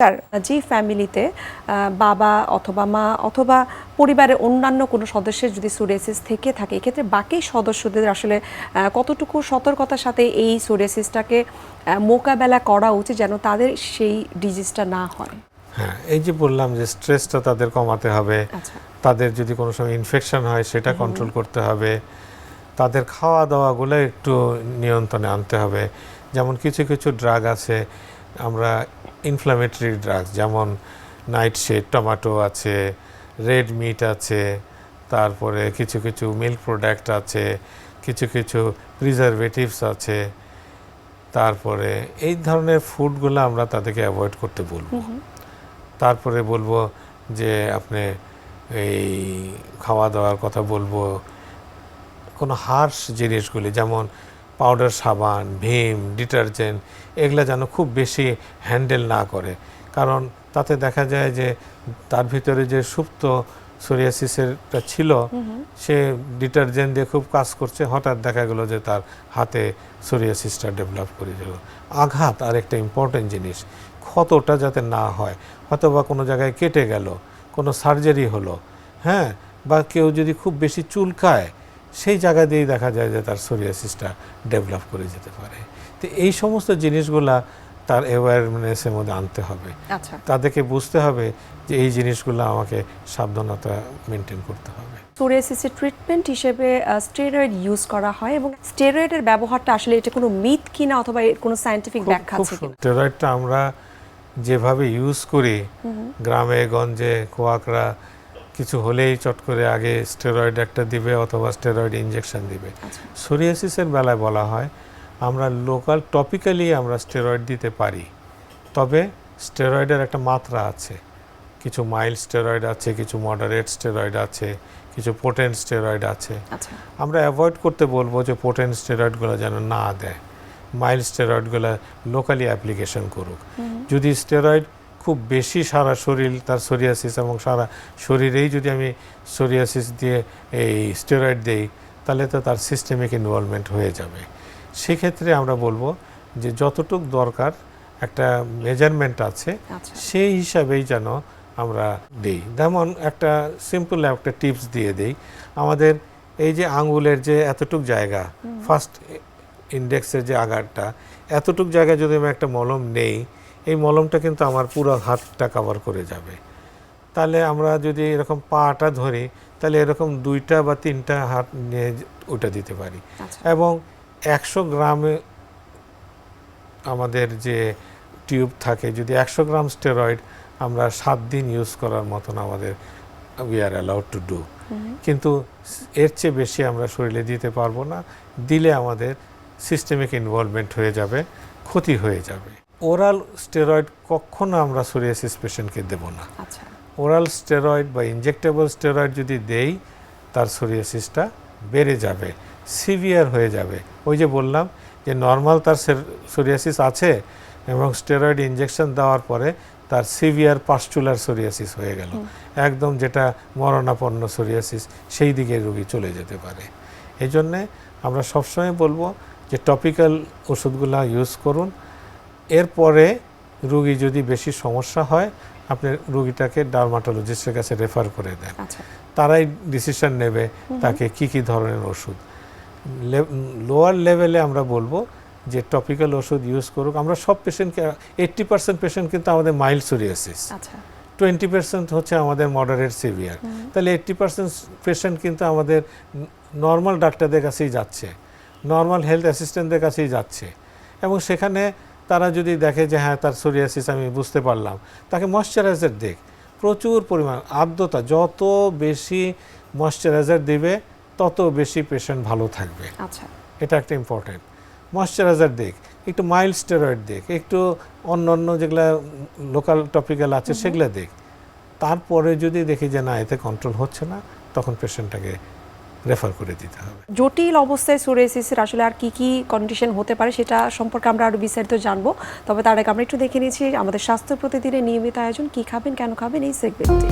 Sir, যে ফ্যামিলিতে বাবা অথবা মা অথবা পরিবারের অন্যান্য কোনো সদস্যের যদি সোরিয়াসিস থেকে থাকে, এক্ষেত্রে বাকি সদস্যদের আসলে কতটুকু সতর্কতার সাথে এই সোরিয়াসিসটাকে মোকাবেলা করা উচিত যেন তাদের সেই ডিজিজটা না হয়? হ্যাঁ, এই যে বললাম যে স্ট্রেসটা তাদের কমাতে হবে, তাদের যদি কোনো সময় ইনফেকশন হয় সেটা কন্ট্রোল করতে হবে, তাদের খাওয়া দাওয়াগুলো একটু নিয়ন্ত্রণে আনতে হবে। যেমন কিছু কিছু ড্রাগ আছে, আমরা ইনফ্লামেটরি ড্রাগস, যেমন নাইটশেড, টমেটো আছে, রেড মিট আছে, তারপরে কিছু কিছু মিল্ক প্রোডাক্ট আছে, কিছু কিছু প্রিজারভেটিভস আছে, তারপরে এই ধরনের ফুডগুলো আমরা তাদেরকে অ্যাভয়েড করতে বলবো। তারপরে বলবো যে আপনি এই খাওয়া দাওয়ার কথা বলবো, কোনো হার্শ জিনিসগুলি যেমন পাউডার, সাবান, ভীম, ডিটারজেন্ট, এগুলো যেন খুব বেশি হ্যান্ডেল না করে, কারণ তাতে দেখা যায় যে তার ভিতরে যে সুপ্ত সোরিয়াসিসেরটা ছিল সে ডিটারজেন্ট দিয়ে খুব কাজ করছে, হঠাৎ দেখা গেল যে তার হাতে সোরিয়াসিসটা ডেভেলপ করে গেল। আঘাত আর একটা ইম্পর্টেন্ট জিনিস, ক্ষতটা যাতে না হয়, হয়তো বা কোনো জায়গায় কেটে গেল, কোনো সার্জারি হলো, হ্যাঁ, বা কেউ যদি খুব বেশি চুলকায় সেই জায়গা দিয়েই দেখা যায় যে তার সোরিয়াসিসটা ডেভেলপ করে যেতে পারে। তো এই সমস্ত জিনিসগুলা তার অ্যাওয়ারনেসের মধ্যে আনতে হবে। তাদেরকে বুঝতে হবে যে এই জিনিসগুলো আমাকে সাবধানতা মেনটেন করতে হবে। সোরিয়াসিসের ট্রিটমেন্ট হিসেবে স্টেরয়েড ইউজ করা হয়, এবং স্টেরয়েডের ব্যবহারটা আসলে এটা কোনো মিথ কিনা অথবা এর কোনো সায়েন্টিফিক ব্যাখ্যা আছে কিনা? স্টেরয়েডটা আমরা যেভাবে ইউজ করি, গ্রামে গঞ্জে কোয়াকরা কিছু হলেই চট করে আগে স্টেরয়েড একটা দিবে অথবা স্টেরয়েড ইনজেকশন দিবে। সোরিয়াসিসের বেলায় বলা হয় আমরা লোকাল টপিক্যালি আমরা স্টেরয়েড দিতে পারি, তবে স্টেরয়েডের একটা মাত্রা আছে। কিছু মাইল্ড স্টেরয়েড আছে, কিছু মডারেট স্টেরয়েড আছে, কিছু পোটেন্ট স্টেরয়েড আছে। আমরা অ্যাভয়েড করতে বলবো যে পোটেন্ট স্টেরয়েডগুলো যেন না দেয়, মাইল্ড স্টেরয়েডগুলো লোকালি অ্যাপ্লিকেশন করুক। যদি স্টেরয়েড খুব বেশি সারা শরীর তার সোরিয়াসিস এবং সারা শরীরেই যদি আমি সোরিয়াসিস দিয়ে এই স্টেরয়েড দেই, তাহলে তো তার সিস্টেমিক ইনভলভমেন্ট হয়ে যাবে। সেক্ষেত্রে আমরা বলবো যে যতটুক দরকার একটা মেজারমেন্ট আছে, সেই হিসাবেই যেন আমরা দিই। যেমন একটা সিম্পল একটা টিপস দিয়ে দেই, আমাদের এই যে আঙ্গুলের যে এতটুক জায়গা, ফার্স্ট ইন্ডেক্সের যে আঘাতটা, এতটুক জায়গায় যদি আমি একটা মলম নেই, এই মলমটা কিন্তু আমার পুরো হাতটা কভার করে যাবে। তাহলে আমরা যদি এরকম পাটা ধরি, তাহলে এরকম 2টা বা 3টা হাত নিয়ে ওটা দিতে পারি। এবং 100 গ্রামে আমাদের যে টিউব থাকে, যদি 100 গ্রাম স্টেরয়েড আমরা 7 দিন ইউজ করার মতন আমাদের we are allowed to do. কিন্তু এর চেয়ে বেশি আমরা শরীরে দিতে পারবো না, দিলে আমাদের সিস্টেমিক ইনভলভমেন্ট হয়ে যাবে, ক্ষতি হয়ে যাবে। ওরাল স্টেরয়েড কখনো আমরা সোরিয়াসিস পেশেন্টকে দেব না। ওরাল স্টেরয়েড বা ইনজেক্টেবল স্টেরয়েড যদি দেই, তার সোরিয়াসিসটা বেড়ে যাবে, সিভিয়ার হয়ে যাবে। ওই যে বললাম যে নর্মাল তার সোরিয়াসিস আছে এবং স্টেরয়েড ইনজেকশন দেওয়ার পরে তার সিভিয়ার পাস্টুলার সোরিয়াসিস হয়ে গেল, একদম যেটা মরণাপন্ন সোরিয়াসিস, সেই দিকে রোগী চলে যেতে পারে। এই জন্যে আমরা সবসময় বলবো যে টপিক্যাল ওষুধগুলো ইউজ করুন। এরপরে রোগী যদি বেশি সমস্যা হয়, আপনি রোগীটাকে ডার্মাটোলজিস্টের কাছে রেফার করে দেন। তারাই ডিসিশন নেবে তাকে কি কি ধরনের ওষুধ। লোয়ার লেভেলে আমরা বলবো যে টপিক্যাল ওষুধ ইউজ করুক। আমরা সব পেশেন্টকে 80% পেশেন্ট কিন্তু আমাদের মাইল্ড সোরিয়াসিস, 20% হচ্ছে আমাদের মডারেট সিভিয়ার। তাহলে 80% পেশেন্ট কিন্তু আমাদের নর্মাল ডাক্তারদের কাছেই যাচ্ছে, নর্মাল হেলথ অ্যাসিস্ট্যান্টদের কাছেই যাচ্ছে, এবং সেখানে তারা যদি দেখে যে হ্যাঁ তার সোরিয়াসিস আমি বুঝতে পারলাম, তাকে ময়শ্চারাইজার দেখ, প্রচুর পরিমাণ আর্দ্রতা, যত বেশি ময়শ্চারাইজার দিবে তত বেশি পেশেন্ট ভালো থাকবে। এটা একটা ইম্পর্টেন্ট। ময়শ্চারাইজার দেখ, একটু মাইল্ড স্টেরয়েড দেখ, একটু অন্য যেগুলো লোকাল টপিক্যাল আছে সেগুলো দেখ। তারপরে যদি দেখি যে না এতে কন্ট্রোল হচ্ছে না, তখন পেশেন্টটাকে রেফার করে দিতে হবে। জটিল অবস্থায় সোরিয়াসিসের আসলে আর কি কি কন্ডিশন হতে পারে সেটা সম্পর্কে আমরা আরো বিস্তারিত জানবো, তবে তার আগে আমরা একটু দেখে নিয়েছি আমাদের স্বাস্থ্য প্রতিদিনের নিয়মিত আয়োজন কি খাবেন কেন খাবেন এই সেগমেন্টে।